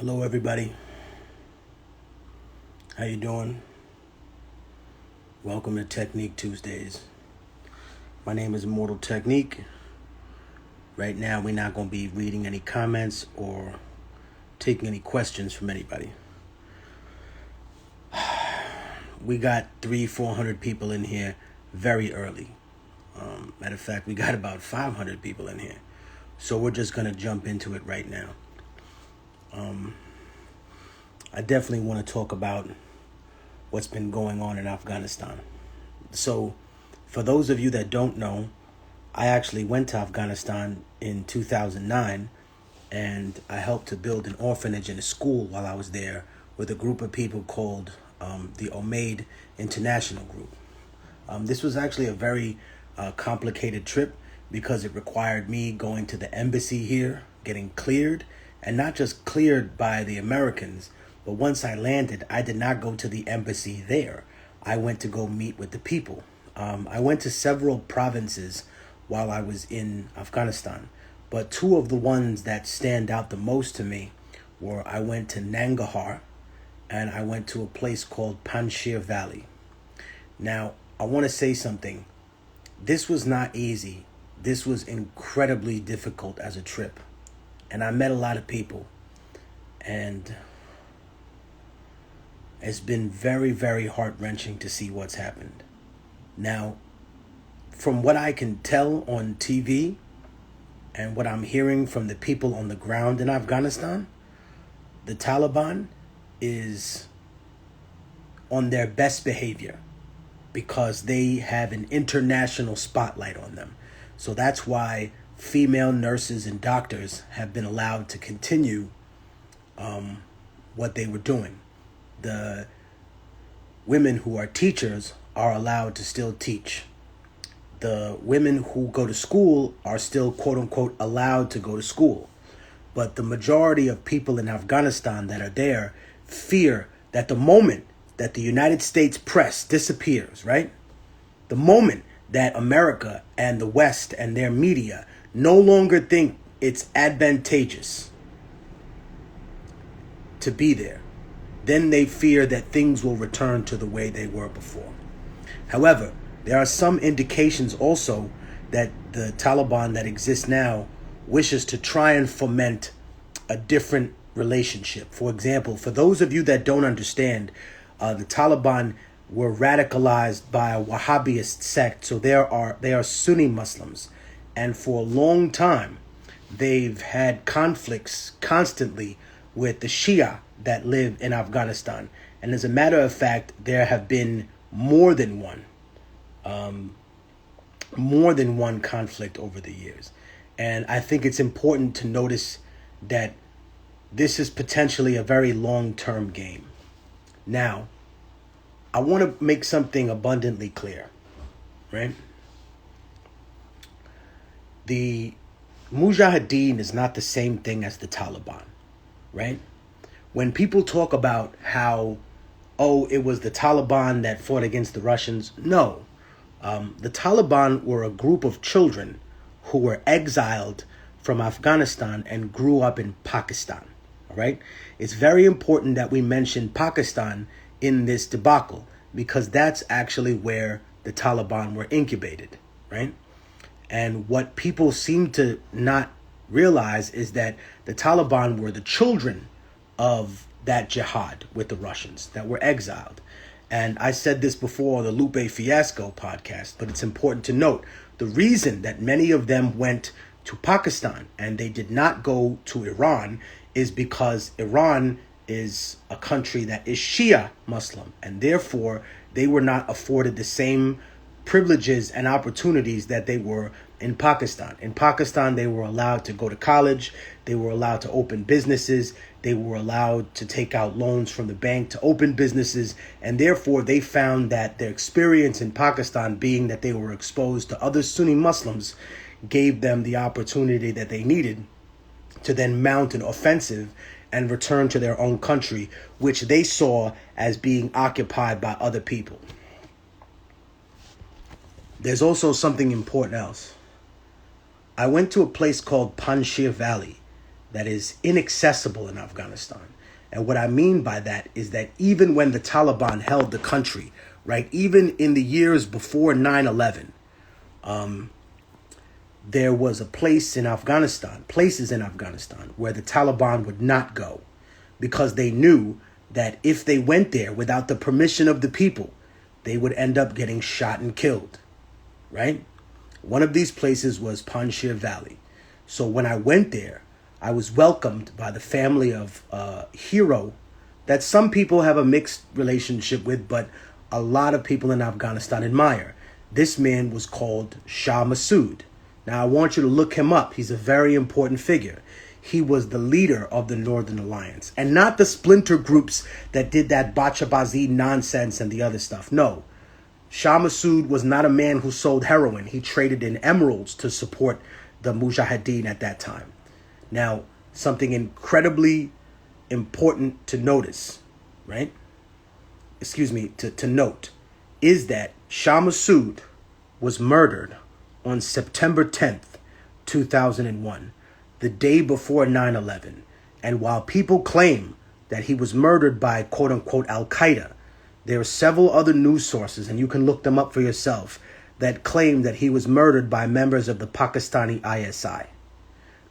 Hello everybody. How you doing? Welcome to Technique Tuesdays. My name is Immortal Technique. Right now we're not going to be reading any comments or taking any questions from anybody. We got 300-400 people in here very early. Matter of fact, we got about 500 people in here. So we're just going to jump into it right now. I definitely want to talk about what's been going on in Afghanistan. So, for those of you that don't know, I actually went to Afghanistan in 2009, and I helped to build an orphanage and a school while I was there with a group of people called the Omaid International Group. This was actually a very complicated trip because it required me going to the embassy here, getting cleared, and not just cleared by the Americans, but once I landed, I did not go to the embassy there. I went to go meet with the people. I went to several provinces while I was in Afghanistan, but two of the ones that stand out the most to me were I went to Nangarhar and I went to a place called Panjshir Valley. Now, I want to say something. This was not easy. This was incredibly difficult as a trip. And I met a lot of people. And it's been very, very heart-wrenching to see what's happened. Now, from what I can tell on TV and what I'm hearing from the people on the ground in Afghanistan, the Taliban is on their best behavior because they have an international spotlight on them. So that's why female nurses and doctors have been allowed to continue what they were doing. The women who are teachers are allowed to still teach. The women who go to school are still, quote unquote, allowed to go to school. But the majority of people in Afghanistan that are there fear that the moment that the United States press disappears, right? The moment that America and the West and their media no longer think it's advantageous to be there, then they fear that things will return to the way they were before. However, there are some indications also that the Taliban that exists now wishes to try and foment a different relationship. For example, for those of you that don't understand, the Taliban were radicalized by a Wahhabist sect, so they are Sunni Muslims, and for a long time they've had conflicts constantly with the Shia that live in Afghanistan. And as a matter of fact, there have been more than one conflict over the years. And I think it's important to notice that this is potentially a very long-term game. Now, I want to make something abundantly clear, right? The Mujahideen is not the same thing as the Taliban, right? When people talk about how, it was the Taliban that fought against the Russians, no. The Taliban were a group of children who were exiled from Afghanistan and grew up in Pakistan, all right? It's very important that we mention Pakistan in this debacle because that's actually where the Taliban were incubated, right? And what people seem to not realize is that the Taliban were the children of that jihad with the Russians that were exiled. And I said this before on the Lupe Fiasco podcast, but it's important to note the reason that many of them went to Pakistan and they did not go to Iran is because Iran is a country that is Shia Muslim, and therefore they were not afforded the same privileges and opportunities that they were in Pakistan. In Pakistan, they were allowed to go to college, they were allowed to open businesses, they were allowed to take out loans from the bank to open businesses, and therefore they found that their experience in Pakistan, being that they were exposed to other Sunni Muslims, gave them the opportunity that they needed to then mount an offensive and return to their own country, which they saw as being occupied by other people. There's also something important else. I went to a place called Panjshir Valley. that is inaccessible in Afghanistan. And what I mean by that is that even when the Taliban held the country, right, even in the years before 9/11, there was a places in Afghanistan, where the Taliban would not go because they knew that if they went there without the permission of the people, they would end up getting shot and killed, right? One of these places was Panjshir Valley. So when I went there, I was welcomed by the family of a hero that some people have a mixed relationship with, but a lot of people in Afghanistan admire. This man was called Shah Massoud. Now, I want you to look him up. He's a very important figure. He was the leader of the Northern Alliance, and not the splinter groups that did that bachabazi nonsense and the other stuff. No, Shah Massoud was not a man who sold heroin. He traded in emeralds to support the Mujahideen at that time. Now, something incredibly important to notice, right? To note, is that Shah Massoud was murdered on September 10th, 2001, the day before 9/11. And while people claim that he was murdered by quote-unquote Al-Qaeda, there are several other news sources, and you can look them up for yourself, that claim that he was murdered by members of the Pakistani ISI.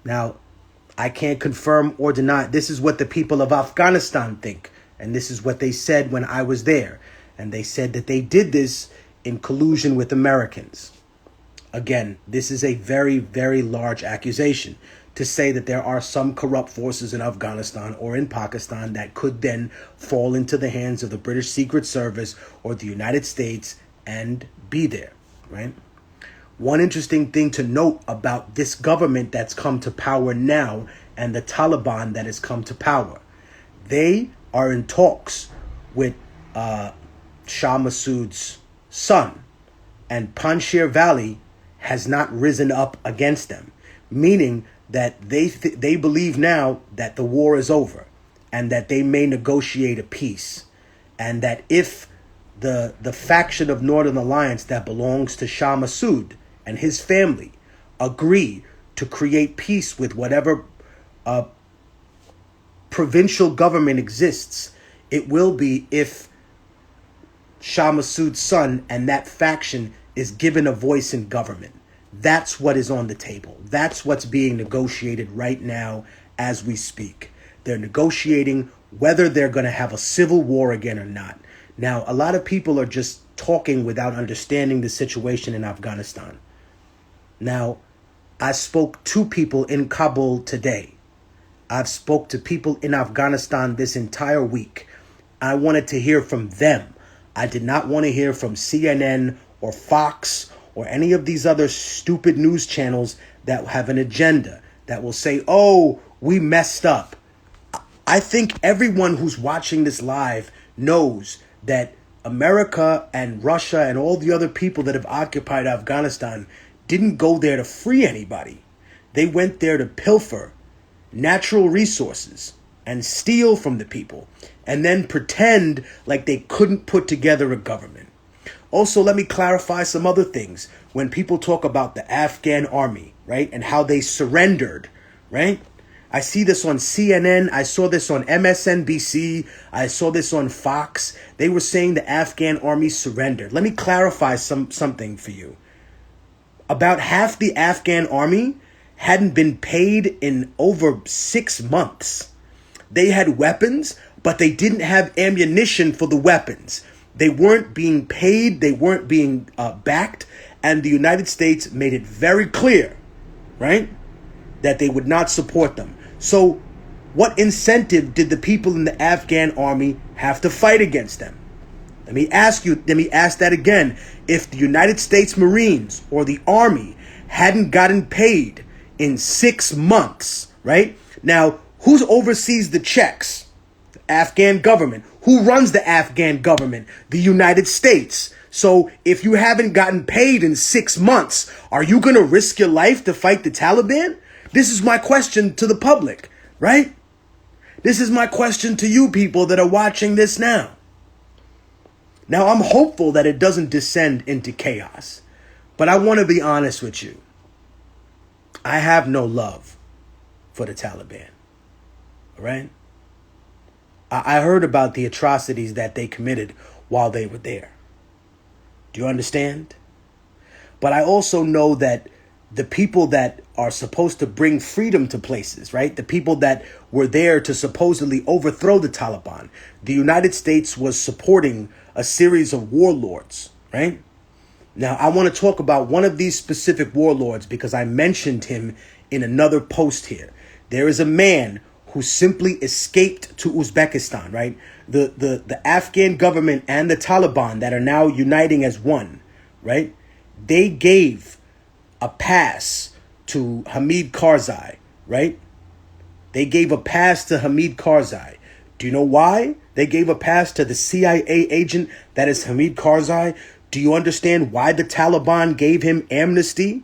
Now, I can't confirm or deny. This is what the people of Afghanistan think, and this is what they said when I was there. And they said that they did this in collusion with Americans. Again, this is a very, very large accusation to say that there are some corrupt forces in Afghanistan or in Pakistan that could then fall into the hands of the British Secret Service or the United States and be there, right? One interesting thing to note about this government that's come to power now and the Taliban that has come to power, they are in talks with Shah Massoud's son, and Panjshir Valley has not risen up against them, meaning that they believe now that the war is over and that they may negotiate a peace, and that if the faction of Northern Alliance that belongs to Shah Massoud and his family agree to create peace with whatever provincial government exists, it will be if Shah Massoud's son and that faction is given a voice in government. That's what is on the table. That's what's being negotiated right now as we speak. They're negotiating whether they're going to have a civil war again or not. Now, a lot of people are just talking without understanding the situation in Afghanistan. Now, I spoke to people in Kabul today. I've spoke to people in Afghanistan this entire week. I wanted to hear from them. I did not want to hear from CNN or Fox or any of these other stupid news channels that have an agenda that will say, oh, we messed up. I think everyone who's watching this live knows that America and Russia and all the other people that have occupied Afghanistan didn't go there to free anybody. They went there to pilfer natural resources and steal from the people and then pretend like they couldn't put together a government. Also, let me clarify some other things. When people talk about the Afghan army, right, and how they surrendered, right? I see this on CNN. I saw this on MSNBC. I saw this on Fox. They were saying the Afghan army surrendered. Let me clarify something for you. About half the Afghan army hadn't been paid in over 6 months. They had weapons, but they didn't have ammunition for the weapons. They weren't being paid. They weren't being backed. And the United States made it very clear, right, that they would not support them. So what incentive did the people in the Afghan army have to fight against them? Let me ask that again. If the United States Marines or the Army hadn't gotten paid in 6 months, right? Now, who oversees the checks? The Afghan government. Who runs the Afghan government? The United States. So if you haven't gotten paid in 6 months, are you going to risk your life to fight the Taliban? This is my question to the public, right? This is my question to you people that are watching this now. Now, I'm hopeful that it doesn't descend into chaos, but I want to be honest with you. I have no love for the Taliban. right? I heard about the atrocities that they committed while they were there. Do you understand? But I also know that the people that are supposed to bring freedom to places, right? The people that were there to supposedly overthrow the Taliban, the United States was supporting a series of warlords, right? Now, I want to talk about one of these specific warlords because I mentioned him in another post here. There is a man who simply escaped to Uzbekistan, right? The Afghan government and the Taliban that are now uniting as one, right? They gave a pass to Hamid Karzai, right? They gave a pass to Hamid Karzai. Do you know why they gave a pass to the CIA agent that is Hamid Karzai? Do you understand why the Taliban gave him amnesty?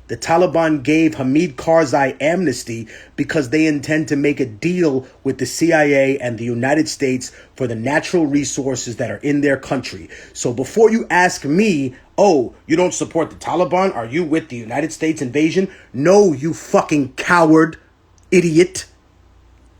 The Taliban gave Hamid Karzai amnesty because they intend to make a deal with the CIA and the United States for the natural resources that are in their country. So before you ask me, oh, you don't support the Taliban? Are you with the United States invasion? No, you fucking coward, idiot.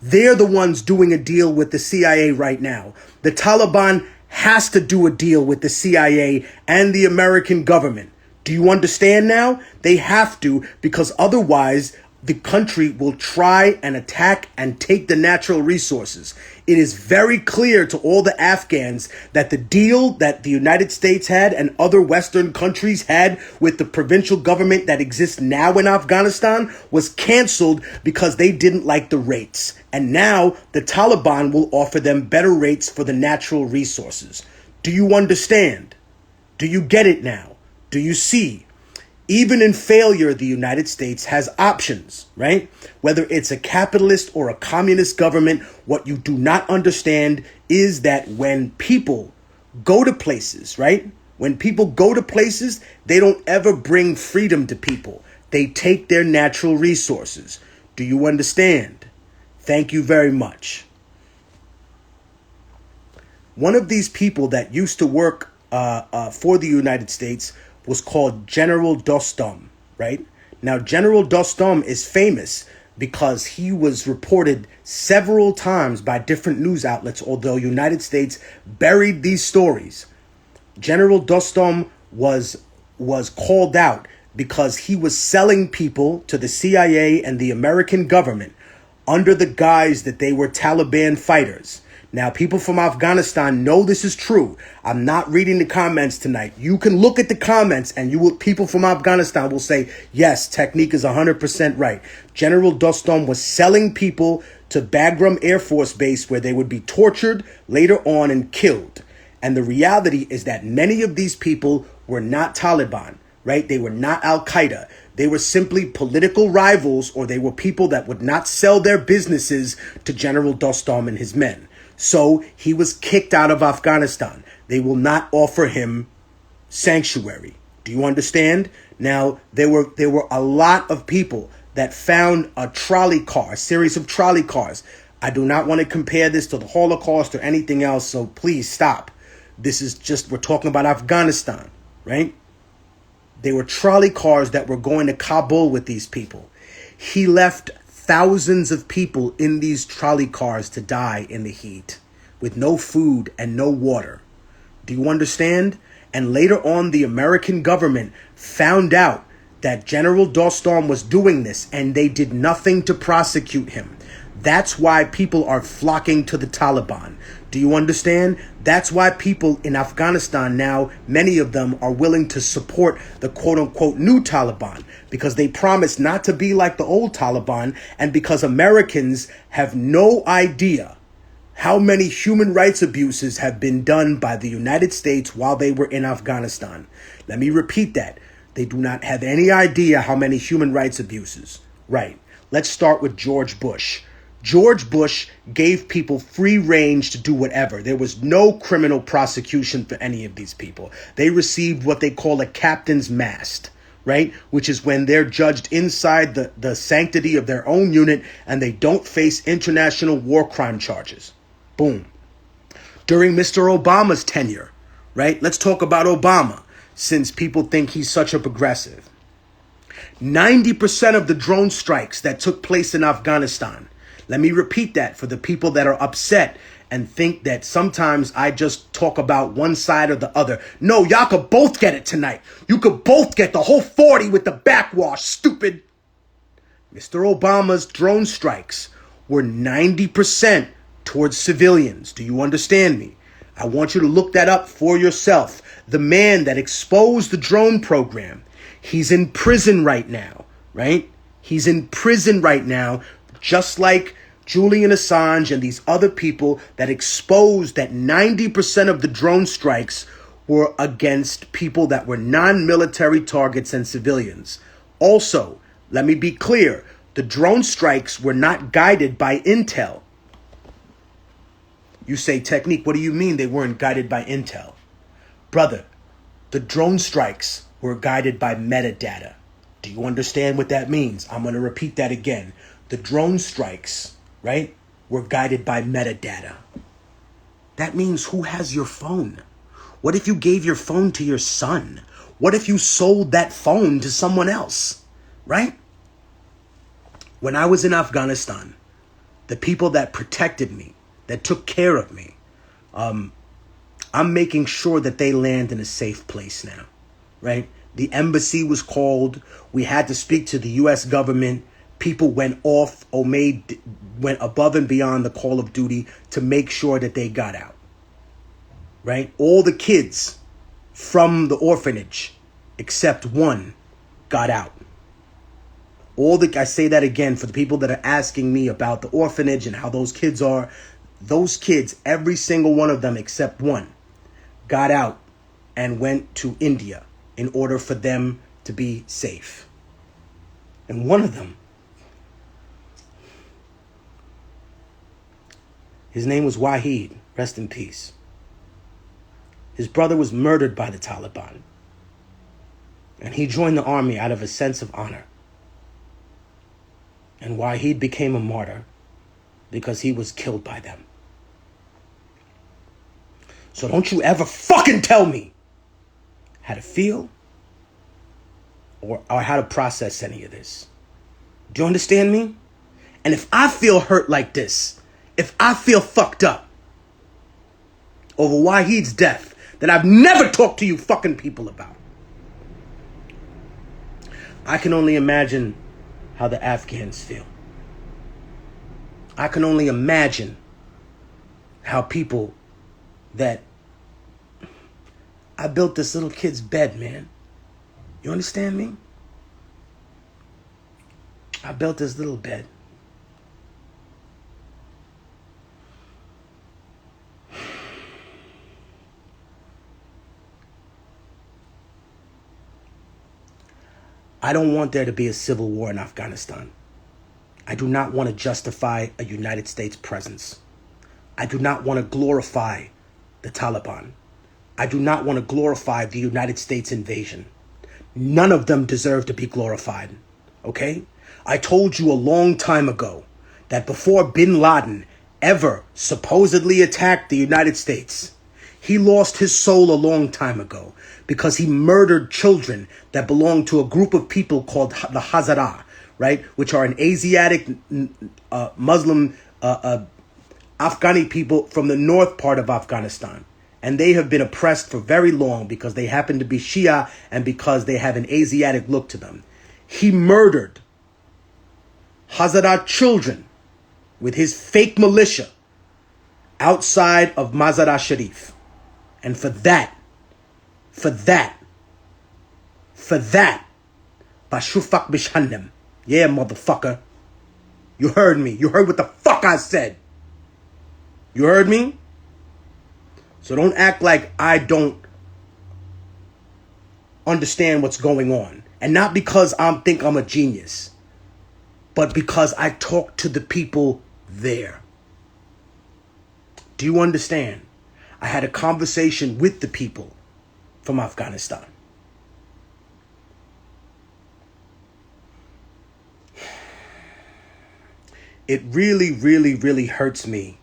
They're the ones doing a deal with the CIA right now. The Taliban has to do a deal with the CIA and the American government. Do you understand now? They have to, because otherwise the country will try and attack and take the natural resources. It is very clear to all the Afghans that the deal that the United States had and other Western countries had with the provincial government that exists now in Afghanistan was canceled because they didn't like the rates. And now the Taliban will offer them better rates for the natural resources. Do you understand? Do you get it now? Do you see? Even in failure, the United States has options, right? Whether it's a capitalist or a communist government, what you do not understand is that when people go to places, right? When people go to places, they don't ever bring freedom to people. They take their natural resources. Do you understand? Thank you very much. One of these people that used to work for the United States was called General Dostum, right? Now, General Dostum is famous because he was reported several times by different news outlets, although United States buried these stories. General Dostum was called out because he was selling people to the CIA and the American government under the guise that they were Taliban fighters. Now, people from Afghanistan know this is true. I'm not reading the comments tonight. You can look at the comments and people from Afghanistan will say, yes, Technique is 100% right. General Dostum was selling people to Bagram Air Force Base where they would be tortured later on and killed. And the reality is that many of these people were not Taliban, right? They were not Al-Qaeda. They were simply political rivals, or they were people that would not sell their businesses to General Dostum and his men. So he was kicked out of Afghanistan. They will not offer him sanctuary. Do you understand? Now, there were a lot of people that found a trolley car, a series of trolley cars. I do not want to compare this to the Holocaust or anything else, so please stop. This is just, we're talking about Afghanistan, right? They were trolley cars that were going to Kabul with these people. He left thousands of people in these trolley cars to die in the heat with no food and no water. Do you understand? And later on, the American government found out that General Dostum was doing this and they did nothing to prosecute him. That's why people are flocking to the Taliban. Do you understand? That's why people in Afghanistan now, many of them are willing to support the quote-unquote new Taliban because they promise not to be like the old Taliban, and because Americans have no idea how many human rights abuses have been done by the United States while they were in Afghanistan. Let me repeat that. They do not have any idea how many human rights abuses. Right. Let's start with George Bush. George Bush gave people free range to do whatever. There was no criminal prosecution for any of these people. They received what they call a captain's mast, right? Which is when they're judged inside the sanctity of their own unit and they don't face international war crime charges. Boom. During Mr. Obama's tenure, right? Let's talk about Obama, since people think he's such a progressive. 90% of the drone strikes that took place in Afghanistan, Let me repeat that for the people that are upset and think that sometimes I just talk about one side or the other. No, y'all could both get it tonight. You could both get the whole 40 with the backwash, stupid. Mr. Obama's drone strikes were 90% towards civilians. Do you understand me? I want you to look that up for yourself. The man that exposed the drone program, he's in prison right now, right? He's in prison right now, just like Julian Assange and these other people that exposed that 90% of the drone strikes were against people that were non-military targets and civilians. Also, let me be clear, the drone strikes were not guided by intel. You say, Technique, what do you mean they weren't guided by intel? Brother, the drone strikes were guided by metadata. Do you understand what that means? I'm going to repeat that again. The drone strikes, right, were guided by metadata. That means who has your phone? What if you gave your phone to your son? What if you sold that phone to someone else, right? When I was in Afghanistan, the people that protected me, that took care of me, I'm making sure that they land in a safe place now, right? The embassy was called. We had to speak to the U.S. government. People went off or went above and beyond the call of duty to make sure that they got out, right? All the kids from the orphanage, except one, got out. I say that again for the people that are asking me about the orphanage and how those kids are. Those kids, every single one of them except one, got out and went to India in order for them to be safe. And one of them, his name was Wahid, rest in peace. His brother was murdered by the Taliban. And he joined the army out of a sense of honor. And Wahid became a martyr because he was killed by them. So don't you ever fucking tell me how to feel or how to process any of this. Do you understand me? And if I feel hurt like this, if I feel fucked up over Wahid's death, that I've never talked to you fucking people about, I can only imagine how the Afghans feel. I can only imagine how people that I built this little kid's bed, man. You understand me? I built this little bed. I don't want there to be a civil war in Afghanistan. I do not want to justify a United States presence. I do not want to glorify the Taliban. I do not want to glorify the United States invasion. None of them deserve to be glorified, okay? I told you a long time ago that before bin Laden ever supposedly attacked the United States, he lost his soul a long time ago because he murdered children that belonged to a group of people called the Hazara, right? Which are an Asiatic Muslim Afghani people from the north part of Afghanistan. And they have been oppressed for very long because they happen to be Shia and because they have an Asiatic look to them. He murdered Hazara children with his fake militia outside of Mazar-e Sharif. And for that, Bashufak Bishandem. Yeah, motherfucker. You heard me. You heard what the fuck I said. You heard me? So don't act like I don't understand what's going on. And not because I think I'm a genius, but because I talk to the people there. Do you understand? I had a conversation with the people from Afghanistan. It really, really, really hurts me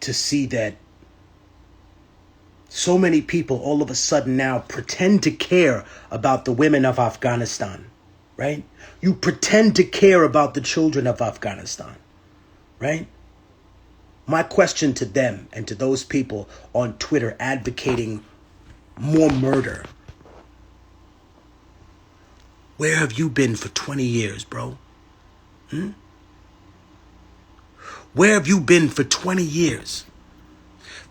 to see that so many people all of a sudden now pretend to care about the women of Afghanistan, right? You pretend to care about the children of Afghanistan. right? My question to them and to those people on Twitter advocating more murder. Where have you been for 20 years, bro? Where have you been for 20 years?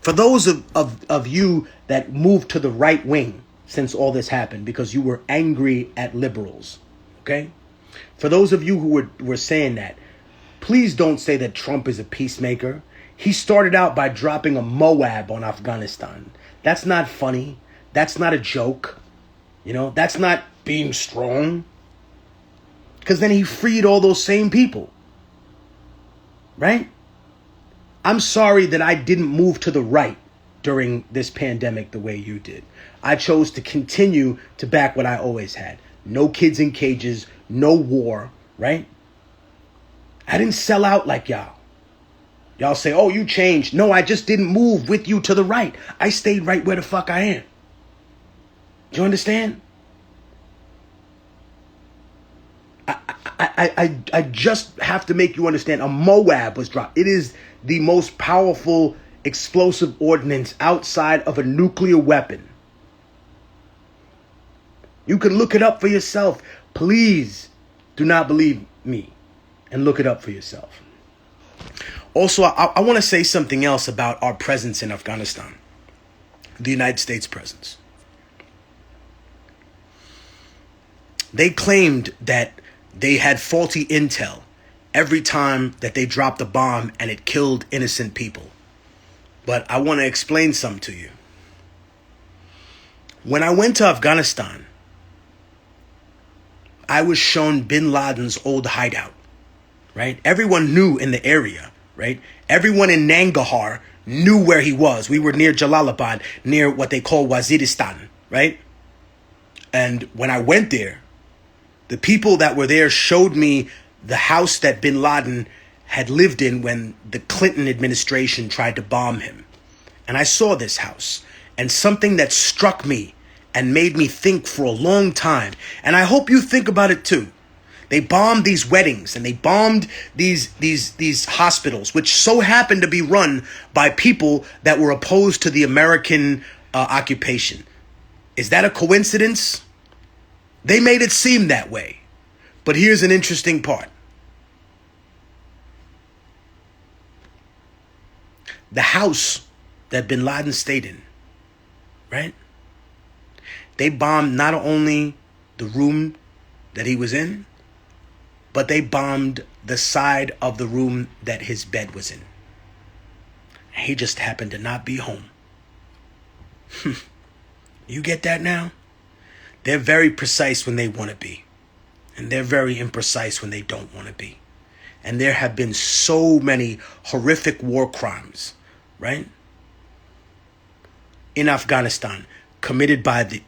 For those of you that moved to the right wing since all this happened because you were angry at liberals, okay? For those of you who were saying that, please don't say that Trump is a peacemaker. He started out by dropping a Moab on Afghanistan. That's not funny. That's not a joke. That's not being strong. Because then he freed all those same people. Right? I'm sorry that I didn't move to the right during this pandemic the way you did. I chose to continue to back what I always had. No kids in cages, no war, right? I didn't sell out like y'all. Y'all say, oh, you changed. No, I just didn't move with you to the right. I stayed right where the fuck I am. Do you understand? I just have to make you understand a Moab was dropped. It is the most powerful explosive ordnance outside of a nuclear weapon. You can look it up for yourself. Please do not believe me and look it up for yourself. Also, I want to say something else about our presence in Afghanistan, the United States presence. They claimed that they had faulty intel every time that they dropped a bomb and it killed innocent people. But I want to explain something to you. When I went to Afghanistan, I was shown bin Laden's old hideout, right? Everyone knew in the area, right? Everyone in Nangarhar knew where he was. We were near Jalalabad, near what they call Waziristan, right? And when I went there, the people that were there showed me the house that bin Laden had lived in when the Clinton administration tried to bomb him. And I saw this house, and something that struck me and made me think for a long time, and I hope you think about it too. They bombed these weddings and they bombed these hospitals, which so happened to be run by people that were opposed to the American occupation. Is that a coincidence? They made it seem that way. But here's an interesting part. The house that bin Laden stayed in, right? They bombed not only the room that he was in, but they bombed the side of the room that his bed was in. He just happened to not be home. You get that now? They're very precise when they want to be. And they're very imprecise when they don't want to be. And there have been so many horrific war crimes, right? In Afghanistan, committed by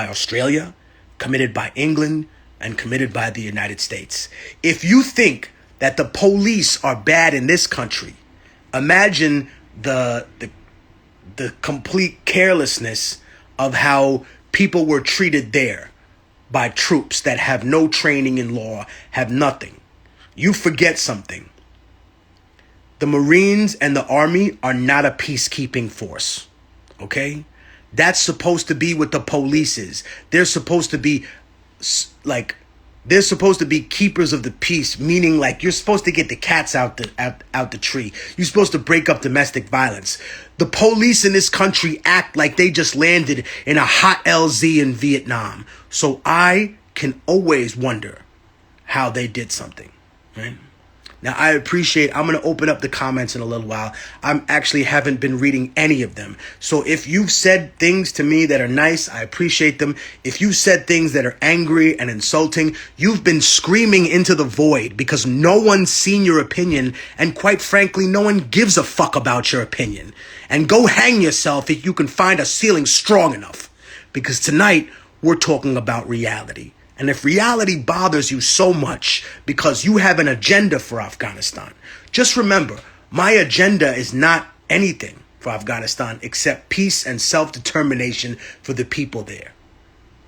Australia, committed by England, and committed by the United States. If you think that the police are bad in this country, imagine the complete carelessness of how people were treated there by troops that have no training in law, have nothing. You forget something. The Marines and the Army are not a peacekeeping force, okay? That's supposed to be what the police is. They're supposed to be they're supposed to be keepers of the peace, meaning like you're supposed to get the cats out the tree. You're supposed to break up domestic violence. The police in this country act like they just landed in a hot LZ in Vietnam. So I can always wonder how they did something, right? Now, I appreciate, I'm going to open up the comments in a little while. I actually haven't been reading any of them. So if you've said things to me that are nice, I appreciate them. If you've said things that are angry and insulting, you've been screaming into the void because no one's seen your opinion. And quite frankly, no one gives a fuck about your opinion. And go hang yourself if you can find a ceiling strong enough. Because tonight, we're talking about reality. And if reality bothers you so much because you have an agenda for Afghanistan, just remember, my agenda is not anything for Afghanistan except peace and self-determination for the people there.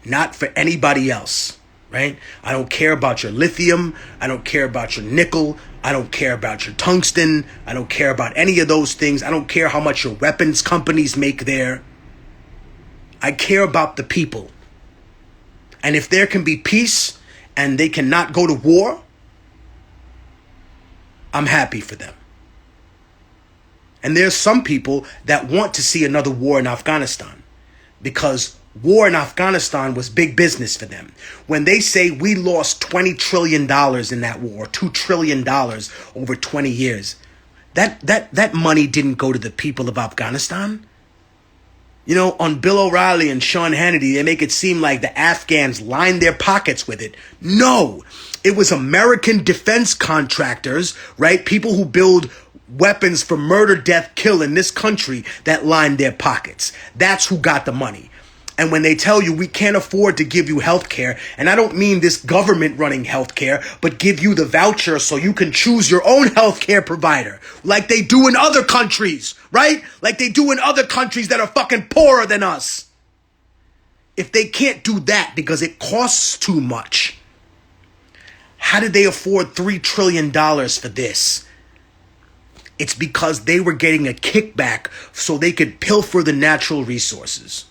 Not for anybody else, right? I don't care about your lithium. I don't care about your nickel. I don't care about your tungsten. I don't care about any of those things. I don't care how much your weapons companies make there. I care about the people. And if there can be peace and they cannot go to war, I'm happy for them. And there's some people that want to see another war in Afghanistan because war in Afghanistan was big business for them. When they say we lost $20 trillion in that war, $2 trillion over 20 years, that money didn't go to the people of Afghanistan. You know, on Bill O'Reilly and Sean Hannity, they make it seem like the Afghans lined their pockets with it. No, it was American defense contractors, right? People who build weapons for murder, death, kill in this country that lined their pockets. That's who got the money. And when they tell you we can't afford to give you health care, and I don't mean this government running health care, but give you the voucher so you can choose your own health care provider, like they do in other countries, right? Like they do in other countries that are fucking poorer than us. If they can't do that because it costs too much, how did they afford $3 trillion for this? It's because they were getting a kickback so they could pilfer the natural resources.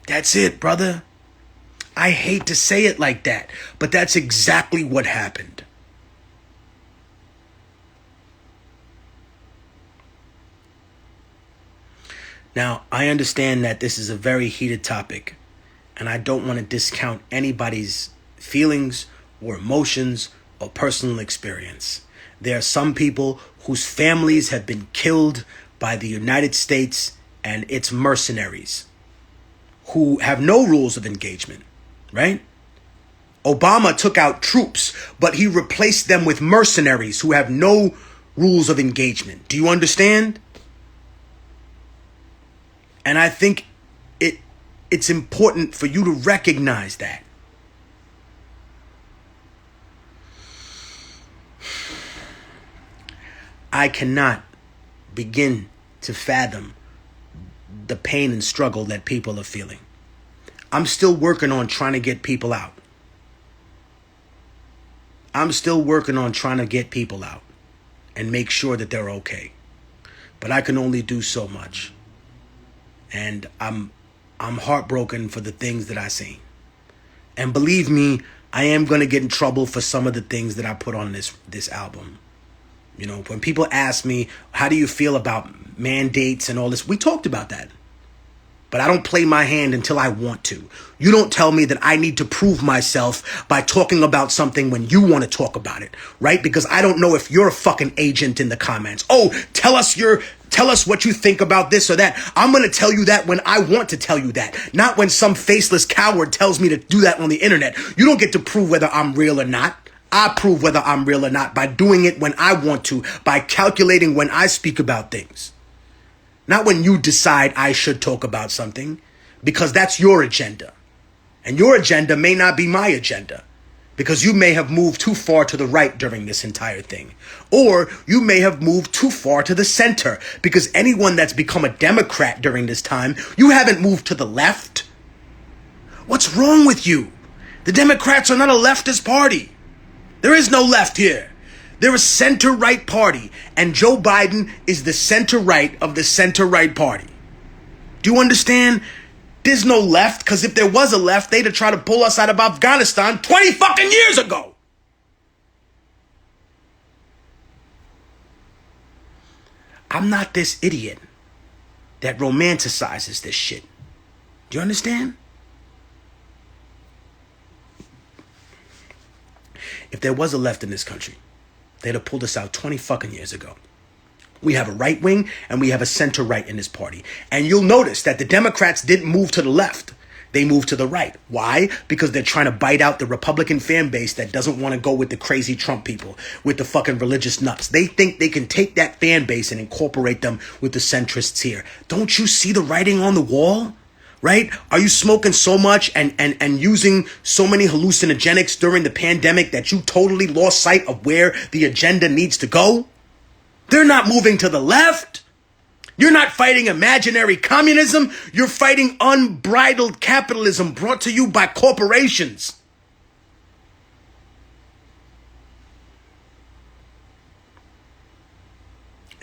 That's it, brother. I hate to say it like that, but that's exactly what happened. Now, I understand that this is a very heated topic, and I don't want to discount anybody's feelings or emotions or personal experience. There are some people whose families have been killed by the United States and its mercenaries, who have no rules of engagement, right? Obama took out troops, but he replaced them with mercenaries who have no rules of engagement. Do you understand? And I think it's important for you to recognize that. I cannot begin to fathom the pain and struggle that people are feeling. I'm still working on trying to get people out. I'm still working on trying to get people out and make sure that they're okay. But I can only do so much. And I'm heartbroken for the things that I see. And believe me, I am going to get in trouble for some of the things that I put on this album. You know, when people ask me, how do you feel about mandates and all this? We talked about that. But I don't play my hand until I want to. You don't tell me that I need to prove myself by talking about something when you want to talk about it, right? Because I don't know if you're a fucking agent in the comments. Oh, tell us what you think about this or that. I'm going to tell you that when I want to tell you that, not when some faceless coward tells me to do that on the internet. You don't get to prove whether I'm real or not. I prove whether I'm real or not by doing it when I want to, by calculating when I speak about things. Not when you decide I should talk about something, because that's your agenda. And your agenda may not be my agenda, because you may have moved too far to the right during this entire thing. Or you may have moved too far to the center, because anyone that's become a Democrat during this time, you haven't moved to the left. What's wrong with you? The Democrats are not a leftist party. There is no left here. They're a center-right party, and Joe Biden is the center-right of the center-right party. Do you understand? There's no left, because if there was a left, they'd have tried to pull us out of Afghanistan 20 fucking years ago. I'm not this idiot that romanticizes this shit. Do you understand? If there was a left in this country, they'd have pulled us out 20 fucking years ago. We have a right wing and we have a center right in this party. And you'll notice that the Democrats didn't move to the left. They moved to the right. Why? Because they're trying to bite out the Republican fan base that doesn't want to go with the crazy Trump people, with the fucking religious nuts. They think they can take that fan base and incorporate them with the centrists here. Don't you see the writing on the wall? Right? Are you smoking so much and using so many hallucinogenics during the pandemic that you totally lost sight of where the agenda needs to go? They're not moving to the left. You're not fighting imaginary communism. You're fighting unbridled capitalism brought to you by corporations.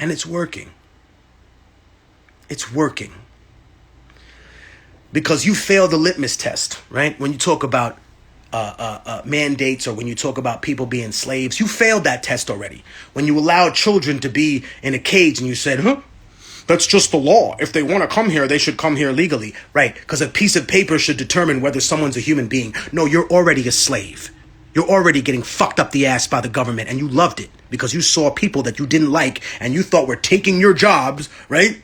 And it's working. It's working. Because you fail the litmus test, right? When you talk about mandates, or when you talk about people being slaves, you failed that test already. When you allowed children to be in a cage and you said, that's just the law. If they want to come here, they should come here legally. Right, because a piece of paper should determine whether someone's a human being. No, you're already a slave. You're already getting fucked up the ass by the government, and you loved it because you saw people that you didn't like and you thought were taking your jobs, right?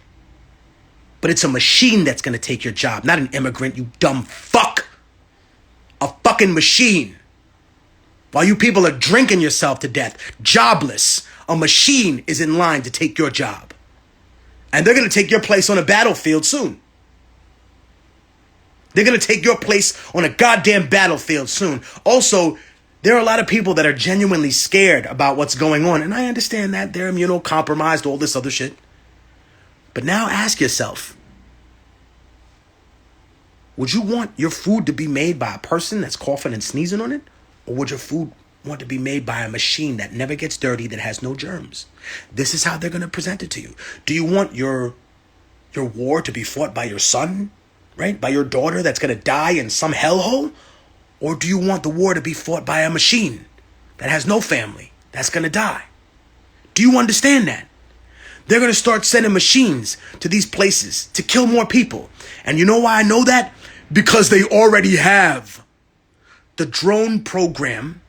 But it's a machine that's going to take your job, not an immigrant, you dumb fuck. A fucking machine. While you people are drinking yourself to death, jobless, a machine is in line to take your job. And they're going to take your place on a battlefield soon. They're going to take your place on a goddamn battlefield soon. Also, there are a lot of people that are genuinely scared about what's going on. And I understand that. They're immunocompromised, all this other shit. But now ask yourself, would you want your food to be made by a person that's coughing and sneezing on it? Or would your food want to be made by a machine that never gets dirty, that has no germs? This is how they're going to present it to you. Do you want your war to be fought by your son, right? By your daughter that's going to die in some hellhole? Or do you want the war to be fought by a machine that has no family, that's going to die? Do you understand that? They're going to start sending machines to these places to kill more people. And you know why I know that? Because they already have. The drone program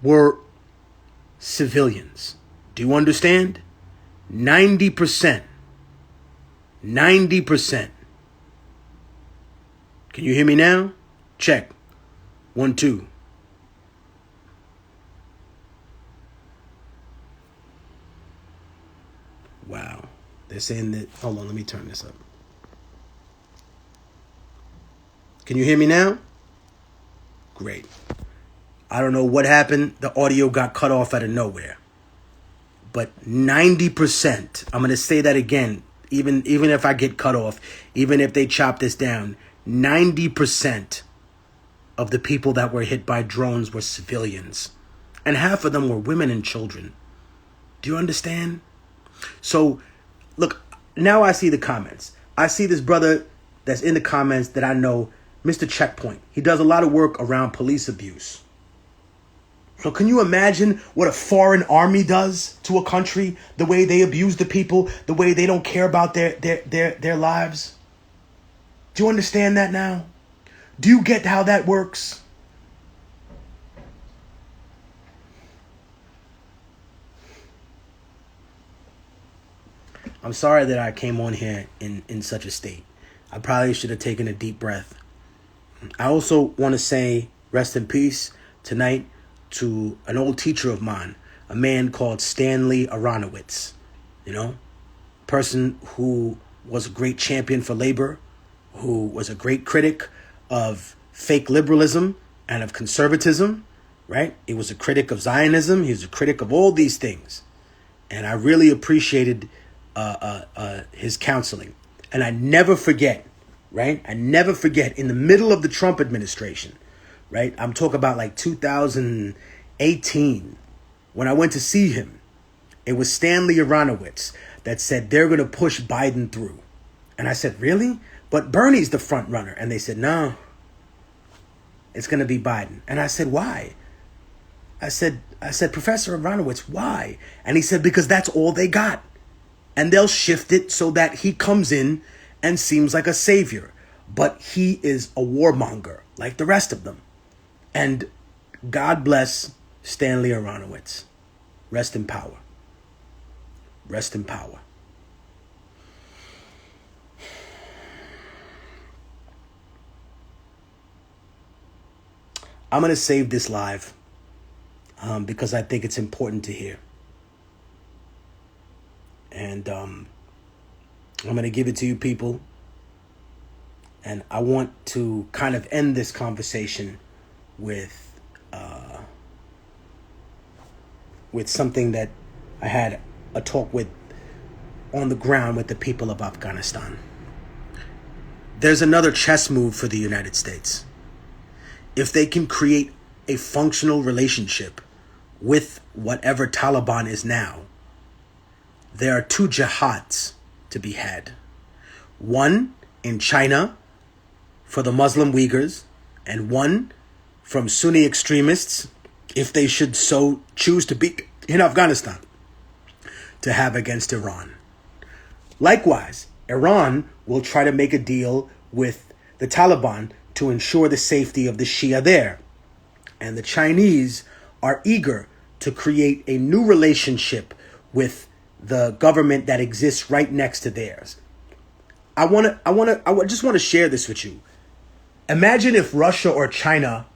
were civilians. Do you understand? 90%. 90%. Can you hear me now? Check. 1, 2. Wow. They're saying that. Hold on, let me turn this up. Can you hear me now? Great. I don't know what happened. The audio got cut off out of nowhere. But 90%, I'm going to say that again, even if I get cut off, even if they chop this down, 90% of the people that were hit by drones were civilians. And half of them were women and children. Do you understand? So, look, now I see the comments. I see this brother that's in the comments that I know, Mr. Checkpoint. He does a lot of work around police abuse. So can you imagine what a foreign army does to a country? The way they abuse the people, the way they don't care about their lives? Do you understand that now? Do you get how that works? I'm sorry that I came on here in such a state. I probably should have taken a deep breath. I also want to say rest in peace tonight to an old teacher of mine, a man called Stanley Aronowitz, person who was a great champion for labor, who was a great critic of fake liberalism and of conservatism, right? He was a critic of Zionism. He was a critic of all these things. And I really appreciated his counseling. And I never forget, right? I never forget, in the middle of the Trump administration, right? I'm talking about like 2018. When I went to see him, it was Stanley Aronowitz that said they're going to push Biden through. And I said, really? But Bernie's the front runner. And they said, no, it's going to be Biden. And I said, why? I said, Professor Aronowitz, why? And he said, because that's all they got. And they'll shift it so that he comes in and seems like a savior. But he is a warmonger like the rest of them. And God bless Stanley Aronowitz. Rest in power. Rest in power. I'm going to save this live because I think it's important to hear. And I'm going to give it to you people. And I want to kind of end this conversation with something that I had a talk with on the ground with the people of Afghanistan. There's another chess move for the United States. If they can create a functional relationship with whatever Taliban is now, there are two jihads to be had. One in China for the Muslim Uyghurs, and one from Sunni extremists, if they should so choose to be in Afghanistan, to have against Iran. Likewise, Iran will try to make a deal with the Taliban to ensure the safety of the Shia there. And the Chinese are eager to create a new relationship with the government that exists right next to theirs. I just want to share this with you. Imagine if Russia or China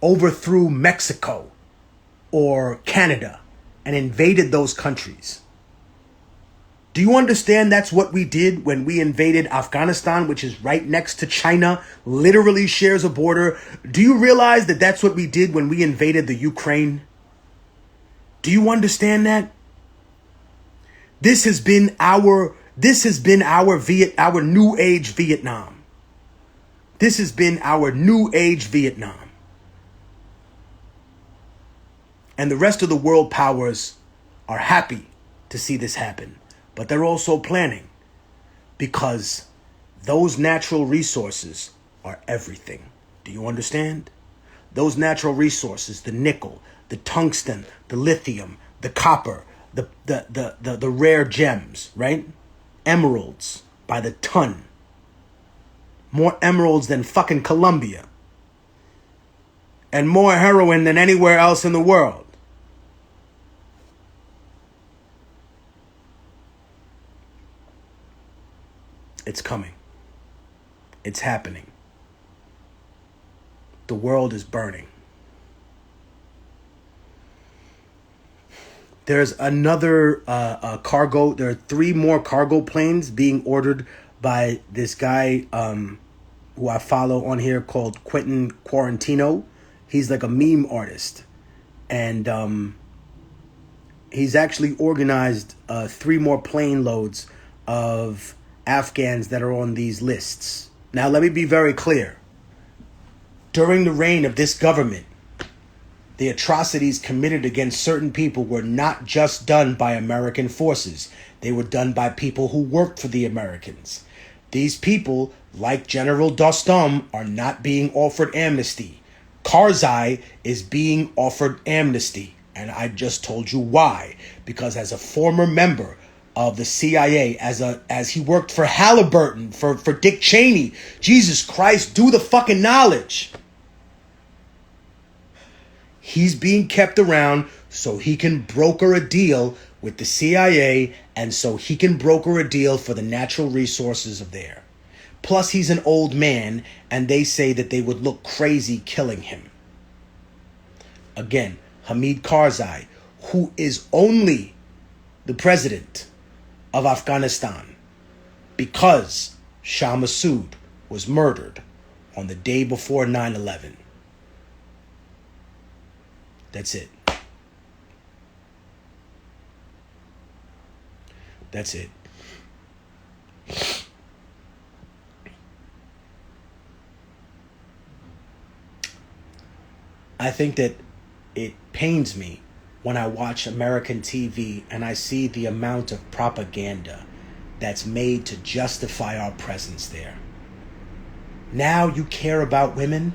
overthrew Mexico or Canada and invaded those countries. Do you understand that's what we did when we invaded Afghanistan, which is right next to China, literally shares a border? Do you realize that that's what we did when we invaded the Ukraine? Do you understand that? This has been our new age Vietnam. This has been our new age Vietnam. And the rest of the world powers are happy to see this happen. But they're also planning, because those natural resources are everything. Do you understand? Those natural resources, the nickel, the tungsten, the lithium, the copper, the rare gems, right? Emeralds by the ton. More emeralds than fucking Colombia. And more heroin than anywhere else in the world. It's coming. It's happening. The world is burning. There's another cargo. There are 3 more cargo planes being ordered by this guy who I follow on here called Quentin Quarantino. He's like a meme artist. And he's actually organized 3 more plane loads of Afghans that are on these lists. Now, let me be very clear. During the reign of this government, the atrocities committed against certain people were not just done by American forces. They were done by people who worked for the Americans. These people, like General Dostum, are not being offered amnesty. Karzai is being offered amnesty. And I just told you why. Because as a former member of the CIA, as he worked for Halliburton, for Dick Cheney. Jesus Christ, do the fucking knowledge. He's being kept around so he can broker a deal with the CIA, and so he can broker a deal for the natural resources of there. Plus, he's an old man, and they say that they would look crazy killing him. Again, Hamid Karzai, who is only the president of Afghanistan because Shah Massoud was murdered on the day before 9/11. That's it. That's it. I think that it pains me when I watch American TV and I see the amount of propaganda that's made to justify our presence there. Now you care about women,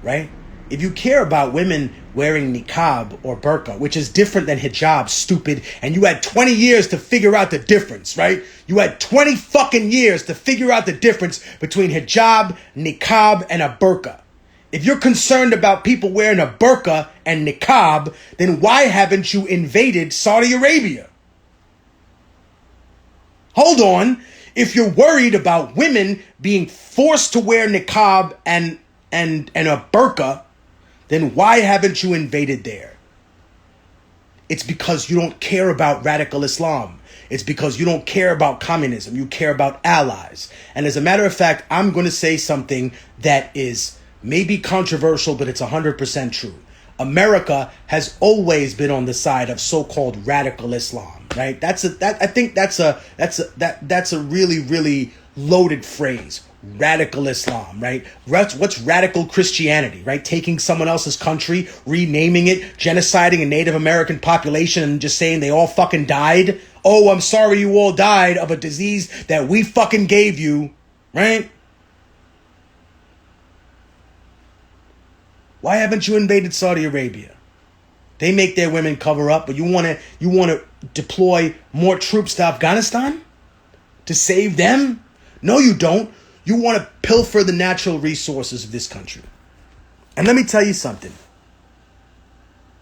right? If you care about women wearing niqab or burqa, which is different than hijab, stupid, and you had 20 years to figure out the difference, right? You had 20 fucking years to figure out the difference between hijab, niqab, and a burqa. If you're concerned about people wearing a burqa and niqab, then why haven't you invaded Saudi Arabia? Hold on. If you're worried about women being forced to wear niqab and a burqa, then why haven't you invaded there? It's because you don't care about radical Islam. It's because you don't care about communism. You care about allies. And as a matter of fact, I'm going to say something that is maybe controversial, but it's 100% true. America has always been on the side of so-called radical Islam, right? I think that's a really, really loaded phrase. Radical Islam, right? What's radical Christianity, right? Taking someone else's country, renaming it, genociding a Native American population and just saying they all fucking died. Oh, I'm sorry you all died of a disease that we fucking gave you, right? Why haven't you invaded Saudi Arabia? They make their women cover up, but you want to deploy more troops to Afghanistan to save them? No, you don't. You want to pilfer the natural resources of this country. And let me tell you something,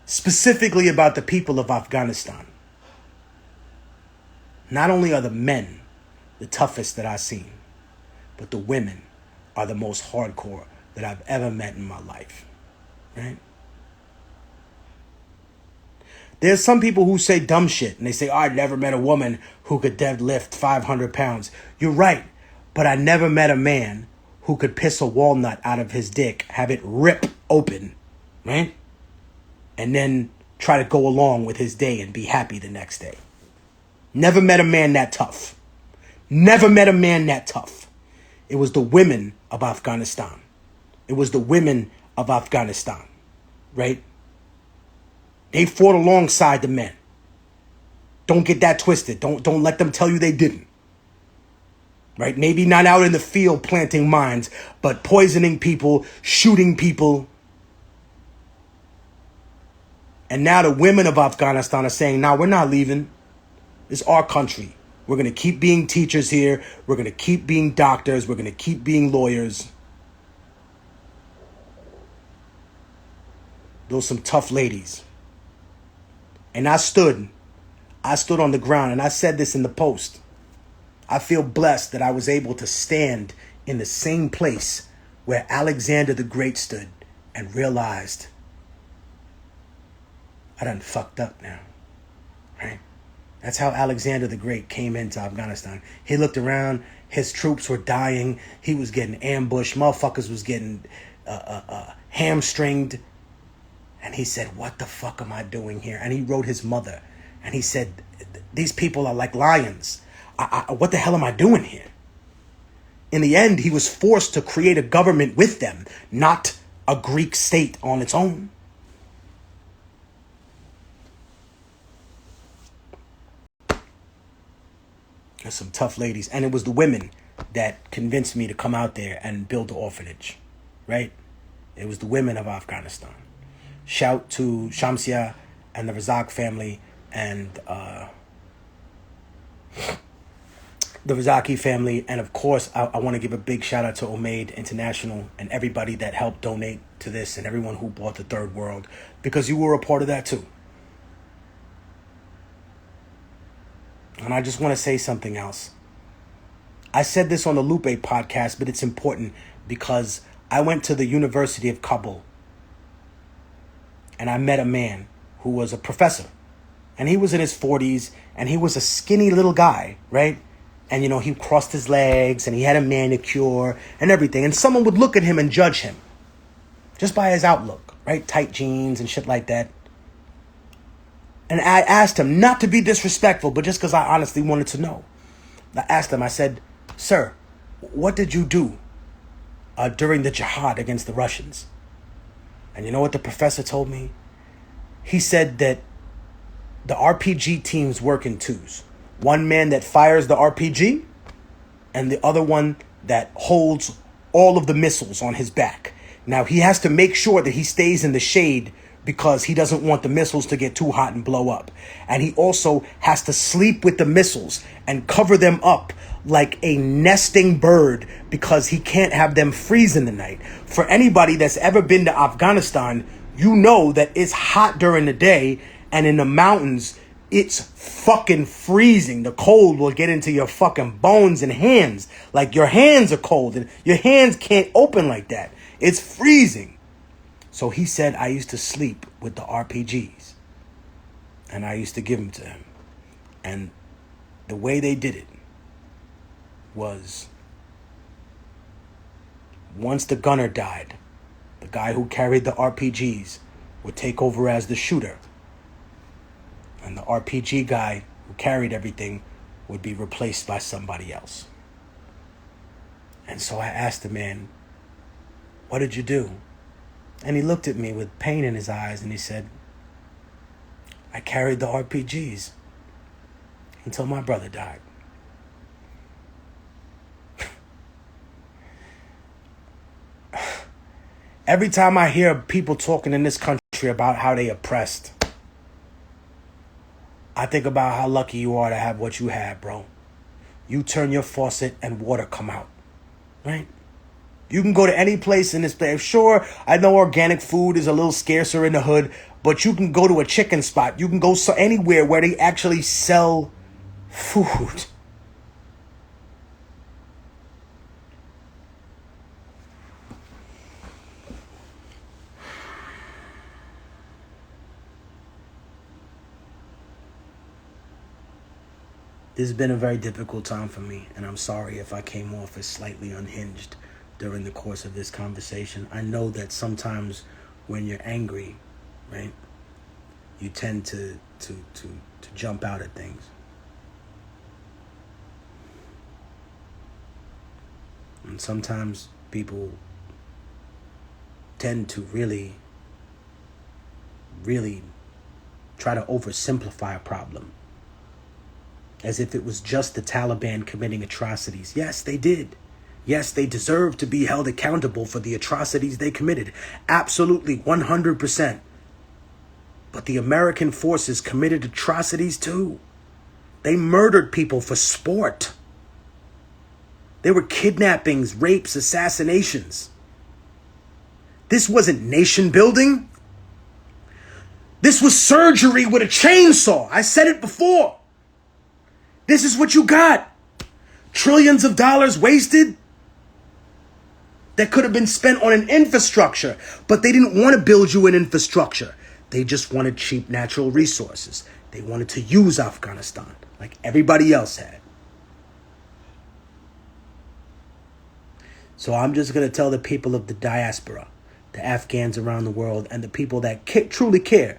specifically about the people of Afghanistan. Not only are the men the toughest that I've seen, but the women are the most hardcore that I've ever met in my life. Right? There's some people who say dumb shit and they say, oh, I never met a woman who could deadlift 500 pounds. You're right. But I never met a man who could piss a walnut out of his dick, have it rip open, right? And then try to go along with his day and be happy the next day. Never met a man that tough. Never met a man that tough. It was the women of Afghanistan. It was the women of Afghanistan, right? They fought alongside the men. Don't get that twisted. Don't let them tell you they didn't. Right? Maybe not out in the field planting mines, but poisoning people, shooting people. And now the women of Afghanistan are saying, nah, we're not leaving. It's our country. We're going to keep being teachers here. We're going to keep being doctors. We're going to keep being lawyers. Those some tough ladies. And I stood on the ground and I said this in the post. I feel blessed that I was able to stand in the same place where Alexander the Great stood and realized I done fucked up now, right? That's how Alexander the Great came into Afghanistan. He looked around, his troops were dying, he was getting ambushed, motherfuckers was getting hamstringed, and he said, what the fuck am I doing here? And he wrote his mother, and he said, these people are like lions. What the hell am I doing here? In the end, he was forced to create a government with them, not a Greek state on its own. There's some tough ladies. And it was the women that convinced me to come out there and build the orphanage, right? It was the women of Afghanistan. Shout to Shamsia and the Razak family and the Razaki family. And of course, I want to give a big shout out to Omaid International and everybody that helped donate to this and everyone who bought the Third World, because you were a part of that too. And I just want to say something else. I said this on the Lupe podcast, but it's important because I went to the University of Kabul and I met a man who was a professor, and he was in his 40s and he was a skinny little guy, right? And, you know, he crossed his legs and he had a manicure and everything. And someone would look at him and judge him just by his outlook, right? Tight jeans and shit like that. And I asked him, not to be disrespectful, but just because I honestly wanted to know. I asked him, I said, sir, what did you do during the jihad against the Russians? And you know what the professor told me? He said that the RPG teams work in twos. One man that fires the RPG and the other one that holds all of the missiles on his back. Now, he has to make sure that he stays in the shade because he doesn't want the missiles to get too hot and blow up. And he also has to sleep with the missiles and cover them up like a nesting bird because he can't have them freeze in the night. For anybody that's ever been to Afghanistan, you know that it's hot during the day, and in the mountains, it's fucking freezing. The cold will get into your fucking bones and hands. Like, your hands are cold and your hands can't open like that. It's freezing. So he said, I used to sleep with the RPGs. And I used to give them to him. And the way they did it was, once the gunner died, the guy who carried the RPGs would take over as the shooter. And the RPG guy who carried everything would be replaced by somebody else. And so I asked the man, what did you do? And he looked at me with pain in his eyes and he said, I carried the RPGs until my brother died. Every time I hear people talking in this country about how they oppressed, I think about how lucky you are to have what you have, bro. You turn your faucet and water come out, right? You can go to any place in this place. Sure, I know organic food is a little scarcer in the hood, but you can go to a chicken spot. You can go anywhere where they actually sell food. This has been a very difficult time for me, and I'm sorry if I came off as slightly unhinged during the course of this conversation. I know that sometimes when you're angry, right, you tend to jump out at things. And sometimes people tend to really try to oversimplify a problem, as if it was just the Taliban committing atrocities. Yes, they did. Yes, they deserve to be held accountable for the atrocities they committed. Absolutely, 100%. But the American forces committed atrocities too. They murdered people for sport. There were kidnappings, rapes, assassinations. This wasn't nation building. This was surgery with a chainsaw. I said it before. This is what you got. Trillions of dollars wasted that could have been spent on an infrastructure, but they didn't want to build you an infrastructure. They just wanted cheap natural resources. They wanted to use Afghanistan like everybody else had. So I'm just going to tell the people of the diaspora, the Afghans around the world, and the people that truly care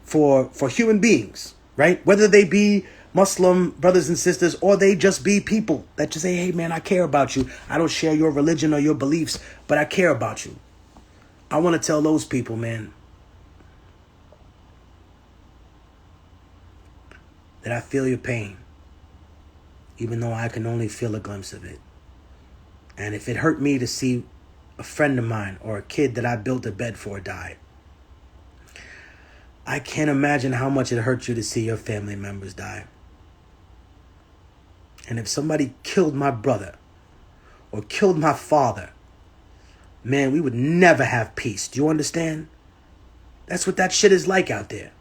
for human beings, right? Whether they be Muslim brothers and sisters, or they just be people that just say, hey man, I care about you. I don't share your religion or your beliefs, but I care about you. I want to tell those people, man, that I feel your pain, even though I can only feel a glimpse of it. And if it hurt me to see a friend of mine or a kid that I built a bed for die, I can't imagine how much it hurt you to see your family members die. And if somebody killed my brother or killed my father, man, we would never have peace. Do you understand? That's what that shit is like out there.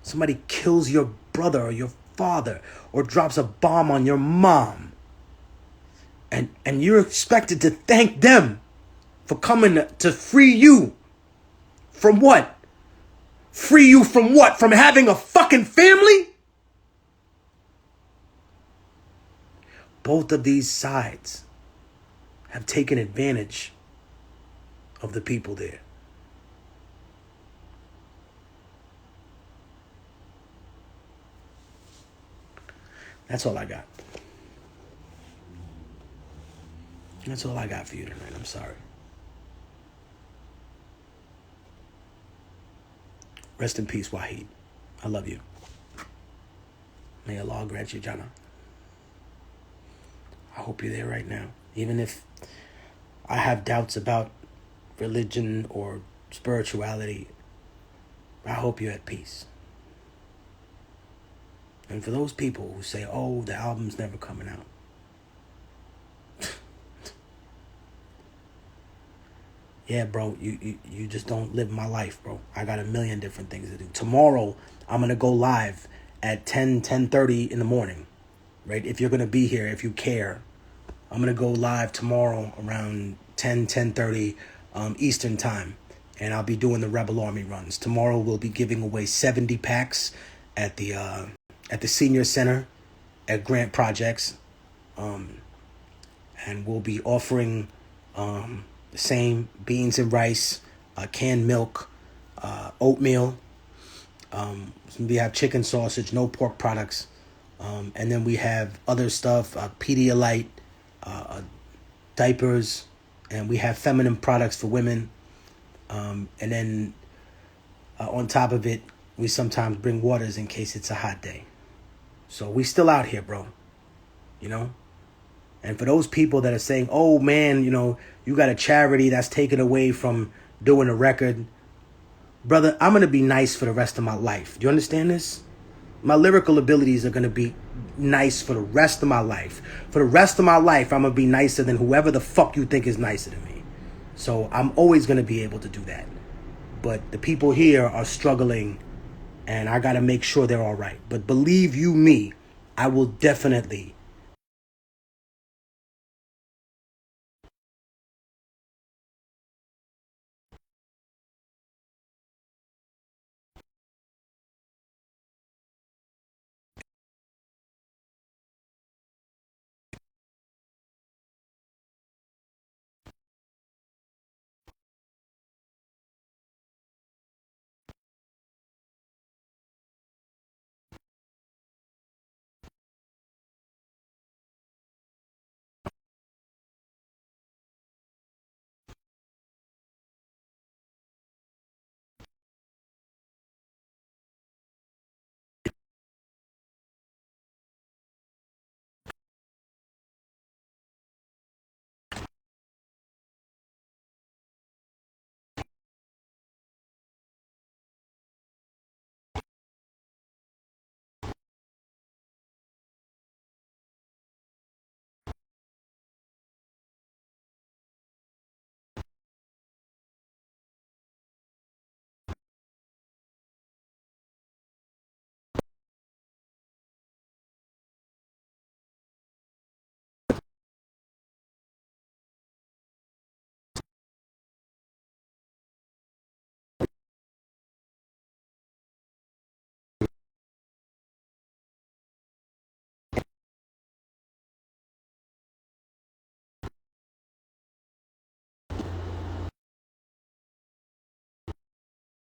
Somebody kills your brother or your father or drops a bomb on your mom. And you're expected to thank them for coming to free you. From what? Free you from what? From having a fucking family? Both of these sides have taken advantage of the people there. That's all I got. That's all I got for you tonight. I'm sorry. Rest in peace, Wahid. I love you. May Allah grant you Jannah. I hope you're there right now. Even if I have doubts about religion or spirituality, I hope you're at peace. And for those people who say, oh, the album's never coming out. Yeah, bro, you just don't live my life, bro. I got a million different things to do. Tomorrow, I'm going to go live at 10:30 in the morning, right? If you're going to be here, if you care, I'm going to go live tomorrow around 10:30 Eastern time. and I'll be doing the Rebel Army runs. Tomorrow we'll be giving away 70 packs at the Senior Center at Grant Projects. And we'll be offering the same beans and rice, canned milk, oatmeal. We have chicken sausage, no pork products. And then we have other stuff, Pedialyte, diapers, and we have feminine products for women. And then on top of it, we sometimes bring waters in case it's a hot day. So we still out here, bro. You know? And for those people that are saying, oh, man, you know, you got a charity that's taken away from doing a record. Brother, I'm going to be nice for the rest of my life. Do you understand this? My lyrical abilities are going to be nice for the rest of my life. For the rest of my life, I'm going to be nicer than whoever the fuck you think is nicer than me. So I'm always going to be able to do that. But the people here are struggling, and I got to make sure they're all right. But believe you me, I will definitely